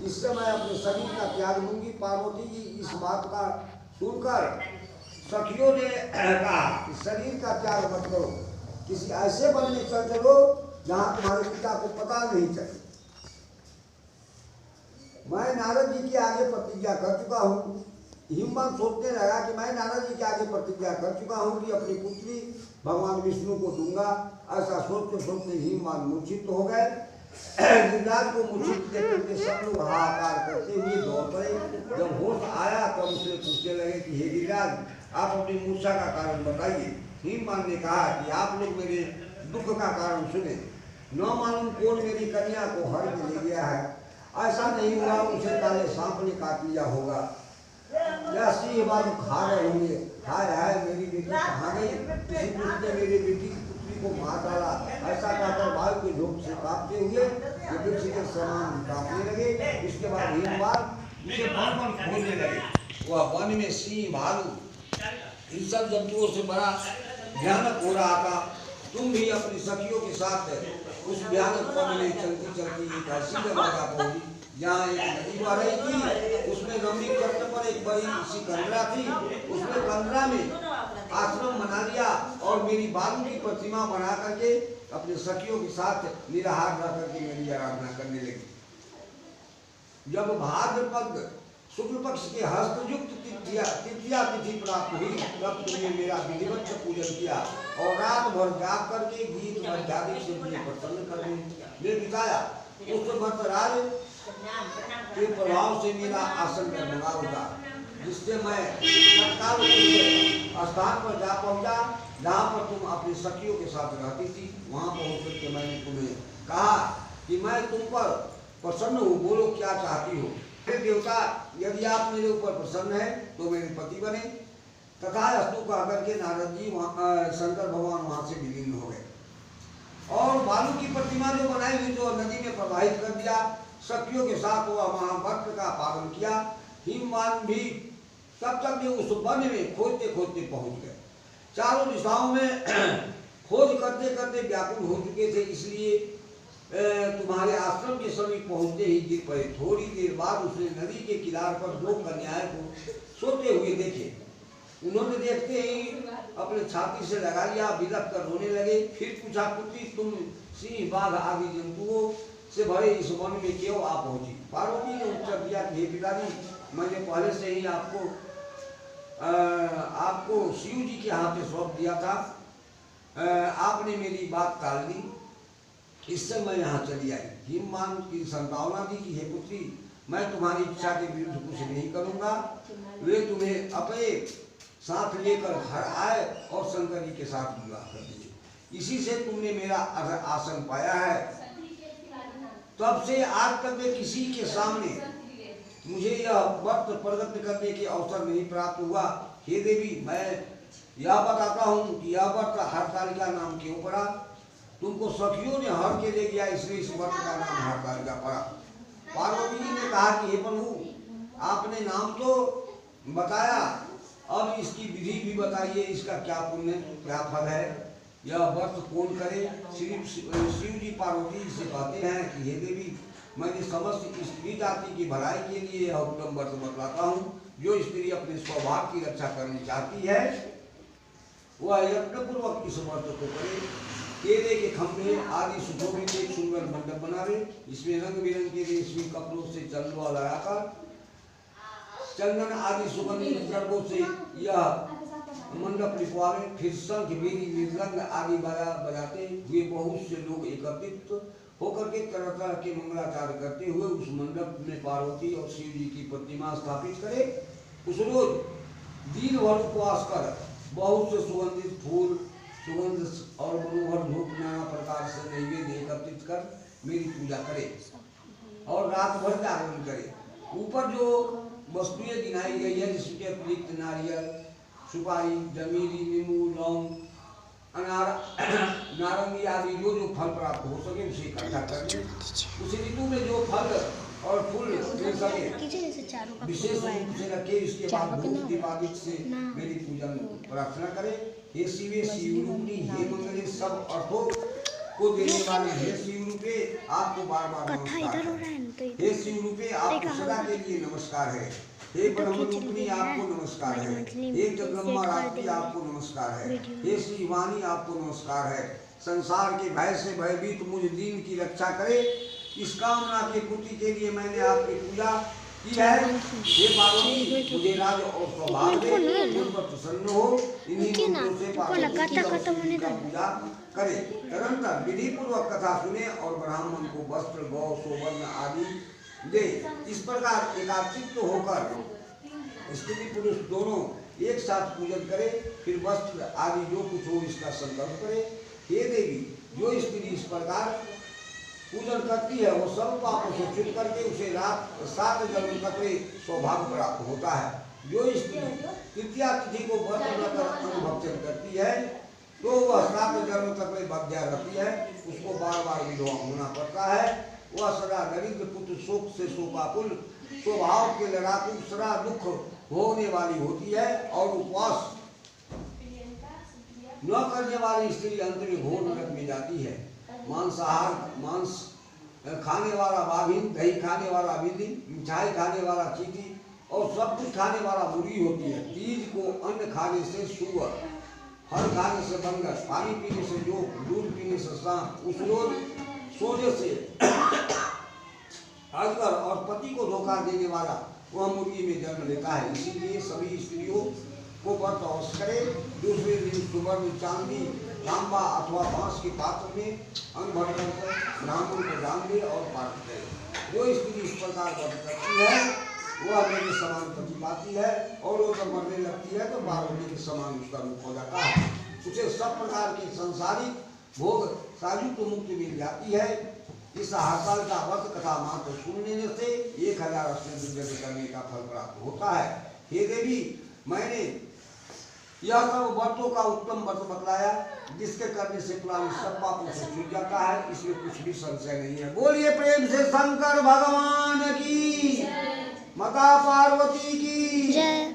इससे मैं अपने शरीर का त्याग दूंगी। पार्वती जी इस बात का सुनकर सखियों ने कहा कि शरीर का त्याग मत करो, किसी ऐसे वन में चल चलो जहां तुम्हारे पिता को पता नहीं चले। मैं नारद जी के आगे प्रतिज्ञा कर चुका हूँ। हिमवंत सोचने लगा कि मैं नारद जी के आगे प्रतिज्ञा कर चुका हूँ कि अपनी पुत्री भगवान विष्णु को दूंगा। ऐसा सोचते सोचते हिमवंत मूर्छित हो गए। गिरिराज को मूर्छित देखते सब लोग हाहाकार करते हुए दौड़ पड़े। जब होश आया तब उससे पूछने लगे कि हे गिरिराज, आप अपनी मूर्छा का कारण बताइए। हिमवंत ने कहा कि आप लोग मेरे दुख का कारण सुने। न मालूम कौन मेरी कन्या को हर के ले गया है। ऐसा नहीं हुआ उसे काले सांप ने काट लिया होगा या सिंह बालू खा रहे होंगे। हाय हाय मेरी बेटी कहाँ गई, किसी दुष्ट ने मेरी बेटी की पुत्री को मार डाला। ऐसा कहकर वायु के झोंक से कांपते हुए ये वृक्ष के समान कांपने लगे। इसके बाद हिमवंत उसे वन वन खोजने लगे। वह वन में सिंह भालू इन सब जंतुओं से बड़ा भयानक हो रहा था। तुम भी अपनी सखियों के साथ उस भयानक वन में चलती चलती एक ऐसी जगह जा पहुंची जहाँ एक नदी बह रही थी। उसमें लंबी तट पर एक बड़ी सी कंदरा थी। उसमें कंदरा में आश्रम बना लिया और मेरी बालू की प्रतिमा बना करके अपने सखियों के साथ निराहार रह करके मेरी आराधना करने लगी। जब भाद्रपद शुक्ल पक्ष के हस्तयुक्त तृतीया तिथि प्राप्त हुई तब तुमने मेरा विधिवत पूजन किया और रात भर जाग करके गीत मध्यादि से मुझे प्रसन्न करने में बिताया। उस वक्त राज के प्रभाव से मेरा आसन डगमगा उठा, जिससे मैं तत्काल स्थान पर जा पहुंचा जहाँ पर तुम अपनी सखियों के साथ रहती थी। वहाँ पहुँच करके मैंने तुम्हें कहा कि मैं तुम पर प्रसन्न हूँ, बोलो क्या चाहती हो। हे देवता, यदि आप मेरे ऊपर प्रसन्न है तो मेरे पति बने। तथा अस्तु कह करके नारद जी शंकर भगवान वहाँ से विलीन हो गए और बालू की प्रतिमा जो बनाई हुई जो नदी में प्रवाहित कर दिया। सखियों के साथ वह महाव्रत का पालन किया। हिमवंत भी तब तक उस वन में खोजते खोजते पहुंच गए। चारों दिशाओं में खोज करते करते व्याकुल हो चुके थे, इसलिए तुम्हारे आश्रम के समीप पहुंचते ही गिर पड़े। थोड़ी देर बाद उसने नदी के किनारे पर दो कन्याएं को सोते हुए देखे। उन्होंने देखते ही अपने छाती से लगा लिया, बिलख कर रोने लगे। फिर पूछा, पुत्री तुम सिंह बाघ आदि जंतुओं से भरे इस वन में क्यों आ पहुंची। पार्वती ने उत्तर दिया कि हे पिताजी, मैंने पहले से ही आपको शिव जी के हाथ में सौंप दिया था। आपने मेरी बात टाल दी, इससे मैं यहाँ चली आई। हिमवंत की संभावना दी कि हे पुत्री, मैं तुम्हारी इच्छा के विरुद्ध कुछ नहीं करूँगा। वे तुम्हें अपने साथ लेकर घर आए और शंकर जी के साथ विवाह कर दिए। इसी से तुमने मेरा आसन पाया है। तब से आज तक में किसी के सामने मुझे यह वक्त प्रकट करने के अवसर नहीं प्राप्त हुआ। हे देवी, मैं यह बताता हूँ कि यह व्रत हरतालिका नाम क्यों पड़ा। तुमको सखियों ने हर के ले गया, इसलिए इस व्रत का नाम हरतालिका पड़ा। पार्वती जी ने कहा कि हे प्रभु, आपने नाम तो बताया, अब इसकी विधि भी बताइए, इसका क्या पुण्य क्या फल है, यह व्रत कौन करे। शिव जी पार्वती जी से कहते हैं कि हे देवी, मैंने समस्त स्त्री जाति की भलाई के लिए यह उत्तम व्रत बतलाता हूँ। जो स्त्री अपने स्वभाव की रक्षा करनी चाहती है वह यत्नपूर्वक इस व्रत को करे। केले के खंभे आदि सुशोभित एक सुंदर मंडप बनावे, इसमें रंग बिरंग के रेशमी कपड़ों से चंदवा लगाकर चंदन आदि सुगंधित द्रव्यों से यह मंडप लिखवावे। फिर शंख बीड़ी मृदंग आदि बजाते हुए बहुत से लोग एकत्रित होकर के तरह तरह के मंगलाचार्य करते हुए उस मंडप में पार्वती और शिव जी की प्रतिमा स्थापित करे। उस रोज दिन भर उपवास कर बहुत से सुगंधित फूल सुगंध और मनोहर धूप नाना प्रकार से नैवेद्य एकत्रित कर मेरी पूजा करे और रात भर जागरण करे। ऊपर जो वस्तुएं गिनाई गई है, जिसके अतिरिक्त नारियल, सुपारी, जमीरी, नींबू, लौंग, अनार, नारंगी आदि जो जो फल प्राप्त हो सके उसे इकट्ठा कर ले। उस ऋतु में जो फल और फूल मिल सके विशेष रूप से रखे। इसके बाद धूप दीपादिक से मेरी पूजन प्रार्थना करे। हे शिवे शिवरूपिणी हे मंगले सब अर्थों को देने वाले हे शिव रूपे आपको बार बार कथा नमस्कार इधर हो रहा है। है ना तो हे शिव रूपे आपको सदा के लिए नमस्कार है। हे ब्रह्मरूपिणी आपको नमस्कार है। हे जगदम्बा रात्रि आपको नमस्कार है। हे श्री वाणी आपको नमस्कार है। संसार के भय से भयभीत मुझ दीन की रक्षा करे, इस कामना की पूर्ति के लिए मैंने आपकी पूजा की है। हे पार्वती मुझे राज और सौभाग्य दे, मुझ पर प्रसन्न हो। इन्हीं मंत्रों से पार्वती की पूजा करे। तदनंतर विधि पूर्वक कथा सुने और ब्राह्मण को वस्त्र गौ सुवर्ण आदि दे। इस प्रकार एकाचित्त होकर स्त्री पुरुष दोनों एक साथ पूजन करे, फिर वस्त्र आदि जो कुछ हो इसका संकल्प करे। हे देवी, जो स्त्री इस प्रकार पूजन करती है वो सब पापों से छूट करके उसे रात 7 जन्म तक सौभाग्य प्राप्त होता है। जो स्त्री तृतीया तिथि को व्रत कर अनुभक्षण करती है तो वह 7 जन्म तक बध्या रहती है, उसको बार बार विधवा होना पड़ता है। वह सदा दरिद्र पुत्र शोक से शोकाकुल स्वभाव के लड़ाकू सदा दुख भोगने वाली होती है और उपवास न करने वाली स्त्री अंत में घोर नरक में जाती है। मांसाहार मांस खाने वाला बाभिन, दही खाने वाला बिंदी, मिठाई खाने वाला चीटी और सब कुछ खाने वाला बुरी होती है। तीज को अन्न खाने से सुअर, फल खाने से बंदर, पानी पीने से जोक, दूध पीने से सांप, उस रोज सोने से अजगर और पति को धोखा देने वाला वह मुर्गी में जन्म लेता है। इसीलिए सभी स्त्रियों को व्रत अवश्य करे। दूसरे दिन सुवर्ण, चांदी, तांबा अथवा बांस के पात्र में अन्न भर कर ब्राह्मण को दान दे और पाठ करे। जो स्त्री इस प्रकार व्रत करती है वह मेरे समान पति पाती है और वो जब मरने लगती है तो पार्वती के समान उसका रूप हो जाता है। उसे सब प्रकार की संसारिक भोग सायुक्त मुक्ति मिल जाती है। इस हड़ताल का व्रत कथा मात्र सुनने से 1000 अश्वमेध यज्ञ करने का फल प्राप्त होता है। हे देवी, मैंने यह सब व्रतों का उत्तम व्रत बतलाया जिसके करने से प्राणी सब पापों से छूट जाता है, इसमें कुछ भी संशय नहीं है। बोलिए प्रेम से शंकर भगवान की, माता पार्वती की जय।